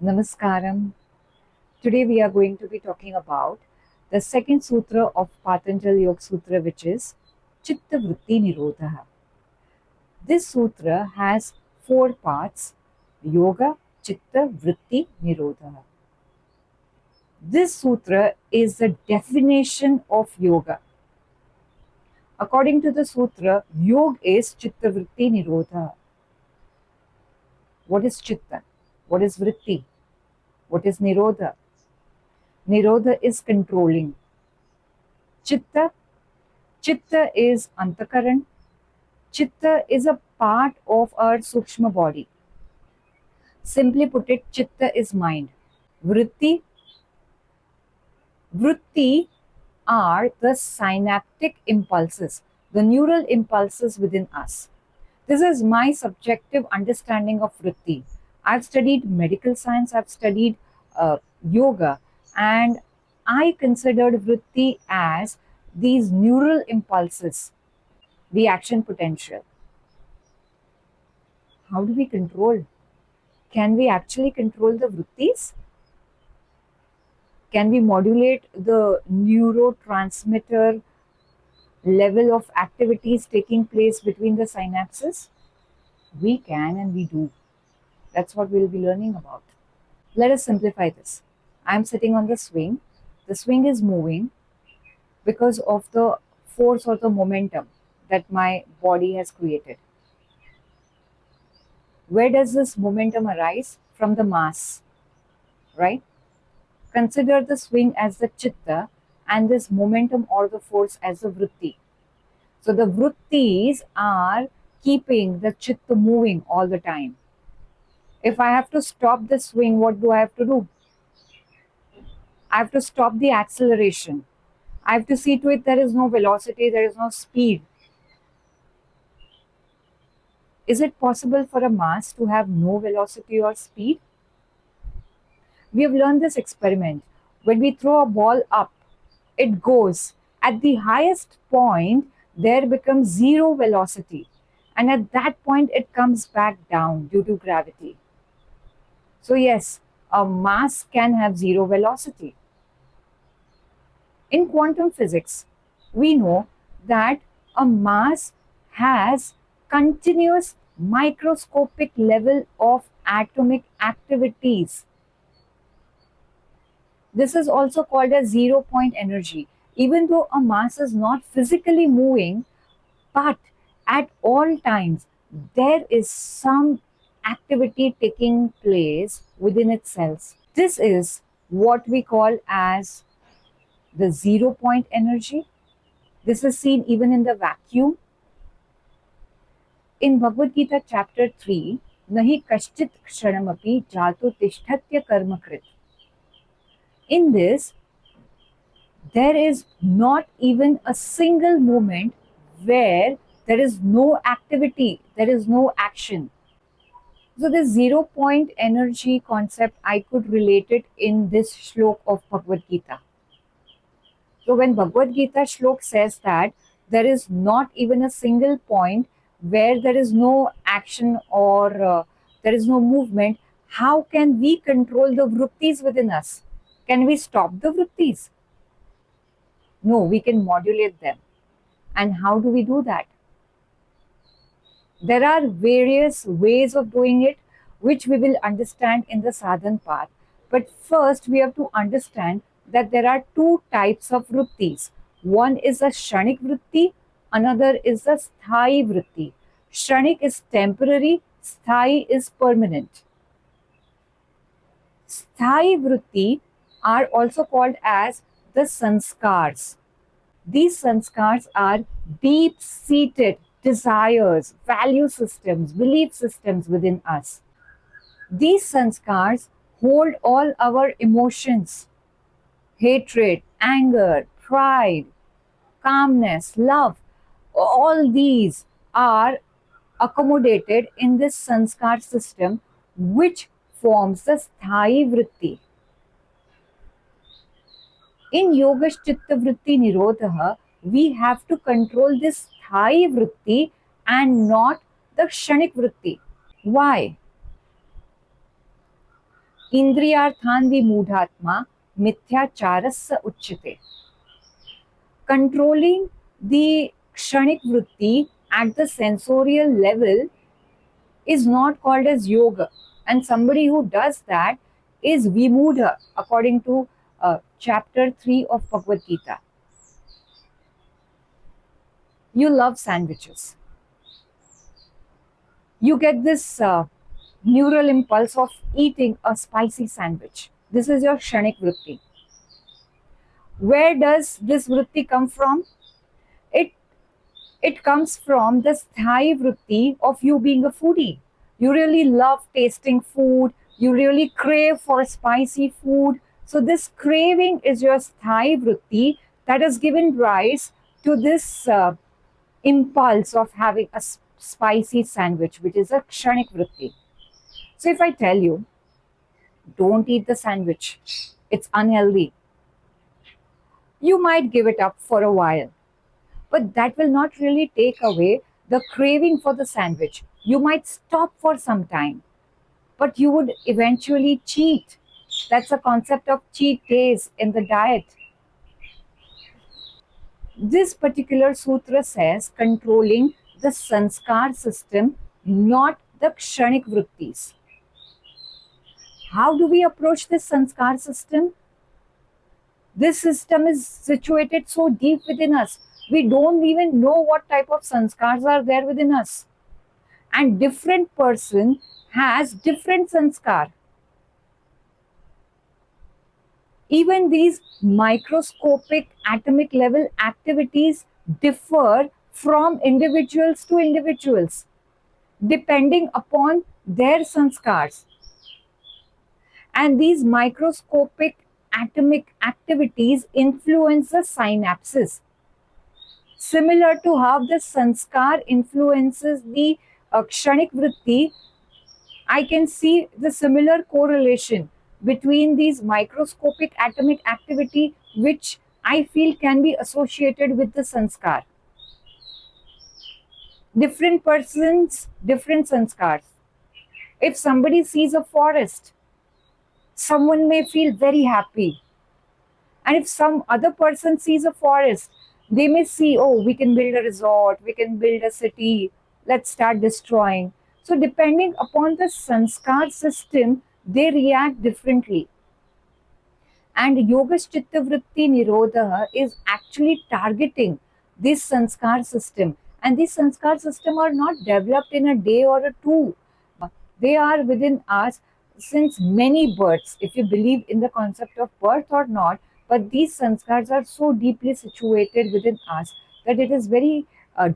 Namaskaram. Today we are going to be talking about the second sutra of Patanjali Yoga Sutra, which is Chitta Vritti Nirodha. This sutra has four parts: Yoga, Chitta, Vritti, Nirodha. This sutra is the definition of yoga. According to the sutra, yoga is Chitta Vritti Nirodha. What is Chitta? What is Vritti? What is Nirodha? Nirodha is controlling. Chitta is Antakaran. Chitta is a part of our Sukshma body. Simply put it, Chitta is mind. Vritti are the synaptic impulses, the neural impulses within us. This is my subjective understanding of Vritti. I've studied medical science, I've studied yoga, and I considered Vritti as these neural impulses, the action potential. How do we control? Can we actually control the vrittis? Can we modulate the neurotransmitter level of activities taking place between the synapses? We can and we do. That's what we'll be learning about. Let us simplify this. I'm sitting on the swing. The swing is moving because of the force or the momentum that my body has created. Where does this momentum arise? From the mass, right? Consider the swing as the chitta and this momentum or the force as the vritti. So the vrittis are keeping the chitta moving all the time. If I have to stop the swing, what do I have to do? I have to stop the acceleration. I have to see to it there is no velocity, there is no speed. Is it possible for a mass to have no velocity or speed? We have learned this experiment. When we throw a ball up, it goes. At the highest point, there becomes zero velocity. And at that point, it comes back down due to gravity. So, yes, a mass can have zero velocity. In quantum physics, we know that a mass has continuous microscopic level of atomic activities. This is also called as zero point energy. Even though a mass is not physically moving, but at all times there is some activity taking place within itself. This is what we call as the zero point energy. This is seen even in the vacuum. In Bhagavad Gita chapter 3, Nahi Kashchit Kshanamapi Jato Tishthatya Karmakrit. In this, there is not even a single moment where there is no activity, there is no action. So, the zero point energy concept, I could relate it in this shlok of Bhagavad Gita. So, when Bhagavad Gita shlok says that there is not even a single point where there is no action or there is no movement, how can we control the vrittis within us? Can we stop the vrittis? No, we can modulate them. And how do we do that? There are various ways of doing it, which we will understand in the sadhan path. But first, we have to understand that there are two types of vrittis. One is a Kshanik vritti, another is a Sthayi vritti. Kshanik is temporary, Sthayi is permanent. Sthayi vritti are also called as the sanskars. These sanskars are deep seated desires, value systems, belief systems within us. These sanskars hold all our emotions: hatred, anger, pride, calmness, love. All these are accommodated in this sanskar system, which forms the sthayi vritti. In Yoga Chitta Vritti Nirodha, we have to control this Sthayi Vritti and not the Kshanik Vritti. Why? Indriyarthan vimudhatma mithyacharasya uchyate. Controlling the kshanik vritti at the sensorial level is not called as yoga, and somebody who does that is vimudha, according to chapter 3 of Bhagavad Gita. You love sandwiches. You get this neural impulse of eating a spicy sandwich. This is your kshanik vritti. Where does this vritti come from? It it comes from the sthai vritti of you being a foodie. You really love tasting food, you really crave for spicy food. So this craving is your sthai vritti that has given rise to this impulse of having a spicy sandwich, which is a kshanik vritti. So if I tell you, don't eat the sandwich, it's unhealthy, you might give it up for a while, but that will not really take away the craving for the sandwich. You might stop for some time, but you would eventually cheat. That's a concept of cheat days in the diet. This particular sutra says controlling the sanskar system, not the kshanik vrittis. How do we approach this sanskar system? This system is situated so deep within us. We don't even know what type of sanskars are there within us. And different person has different sanskar. Even these microscopic atomic level activities differ from individuals to individuals depending upon their sanskars. And these microscopic atomic activities influence the synapses. Similar to how the sanskar influences the kshanik vritti, I can see the similar correlation between these microscopic atomic activity, which I feel can be associated with the sanskar. Different persons, different sanskars. If somebody sees a forest, someone may feel very happy. And if some other person sees a forest, they may see, oh, we can build a resort, we can build a city, let's start destroying. So, depending upon the sanskar system, they react differently. And Yoga Chitta Vritti Nirodha is actually targeting this sanskar system. And these sanskar system are not developed in a day or a two. They are within us since many births, if you believe in the concept of birth or not. But these sanskars are so deeply situated within us that it is very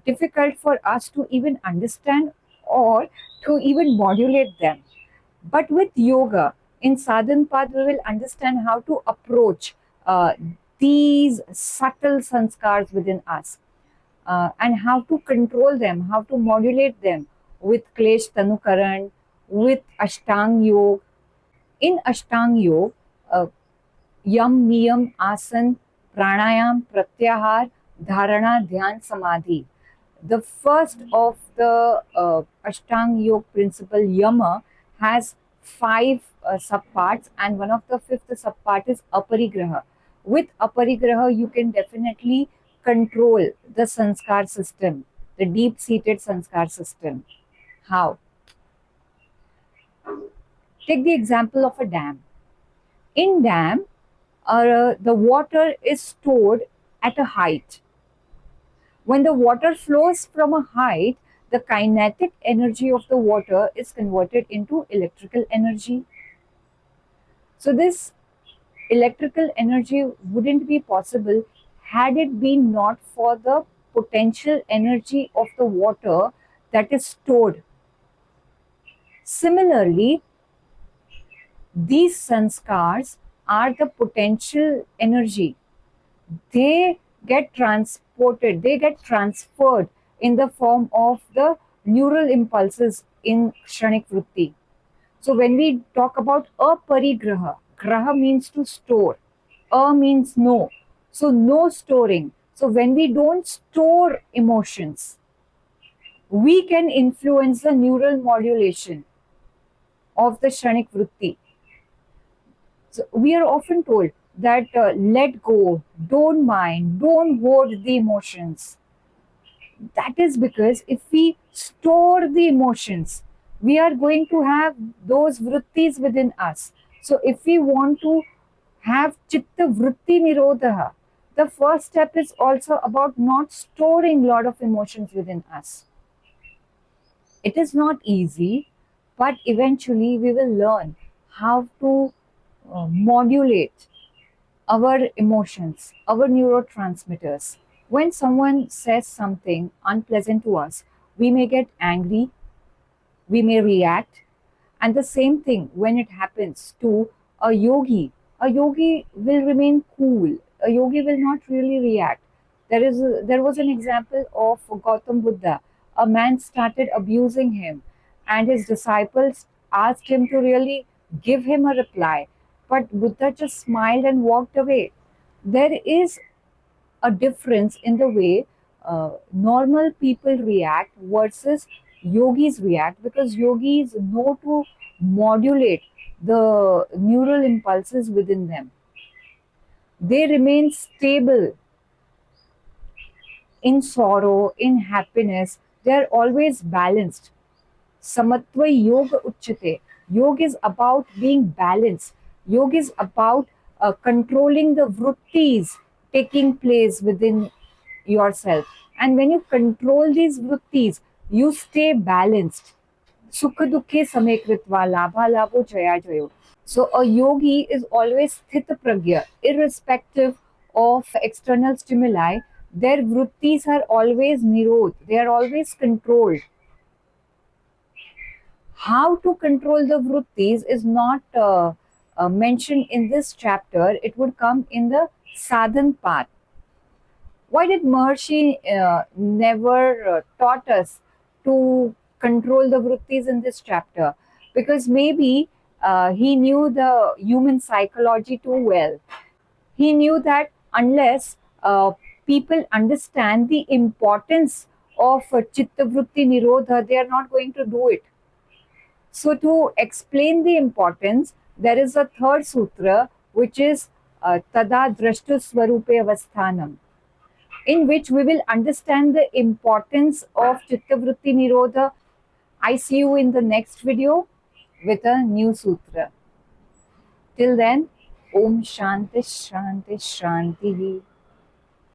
difficult for us to even understand or to even modulate them. But with yoga, in Sadhan Path, we will understand how to approach these subtle sanskars within us and how to control them, how to modulate them with Klesh Tanukaran, with Ashtang Yoga. In Ashtang Yoga, Yam, Niyam, Asan, Pranayam, Pratyahar, Dharana, Dhyan, Samadhi. The first of the Ashtang Yoga principle, Yama, has five subparts, and one of the fifth subpart is Aparigraha. With Aparigraha, you can definitely control the sanskar system, the deep-seated sanskar system. How? Take the example of a dam. In dam, the water is stored at a height. When the water flows from a height, the kinetic energy of the water is converted into electrical energy. So this electrical energy wouldn't be possible had it been not for the potential energy of the water that is stored. Similarly, these sanskars are the potential energy. They get transported, they get transferred in the form of the neural impulses in kshanik vritti. So when we talk about aparigraha, graha means to store, means no. So no storing. So when we don't store emotions, we can influence the neural modulation of the kshanik vritti. So we are often told that let go, don't mind, don't hoard the emotions. That is because if we store the emotions, we are going to have those vrittis within us. So if we want to have chitta vritti nirodha, the first step is also about not storing lot of emotions within us. It is not easy, but eventually we will learn how to modulate our emotions, our neurotransmitters. When someone says something unpleasant to us, we may get angry, we may react, and the same thing when it happens to a yogi will remain cool. A yogi will not really react. There was an example of Gautam Buddha. A man started abusing him, and his disciples asked him to really give him a reply. But Buddha just smiled and walked away. There is a difference in the way normal people react versus yogis react, because yogis know to modulate the neural impulses within them. They remain stable in sorrow, in happiness. They are always balanced. Samatva yoga uchyate. Yoga is about being balanced. Yoga is about controlling the vrittis taking place within yourself. And when you control these vrittis, you stay balanced. Sukha dukhe same kritva labha labho jaya jayo. So a yogi is always sthita pragya, irrespective of external stimuli. Their vrittis are always nirod. They are always controlled. How to control the vrittis is not mentioned in this chapter. It would come in the sadhan path. Why did Maharshi never taught us to control the vrittis in this chapter? Because maybe he knew the human psychology too well. He knew that unless people understand the importance of chitta vritti nirodha, they are not going to do it. So, to explain the importance, there is a third sutra which is Tada Drashtu Swarupe Avasthanam, in which we will understand the importance of Chitta Vritti Nirodha. I see you in the next video with a new sutra. Till then, Om Shanti Shanti Shanti.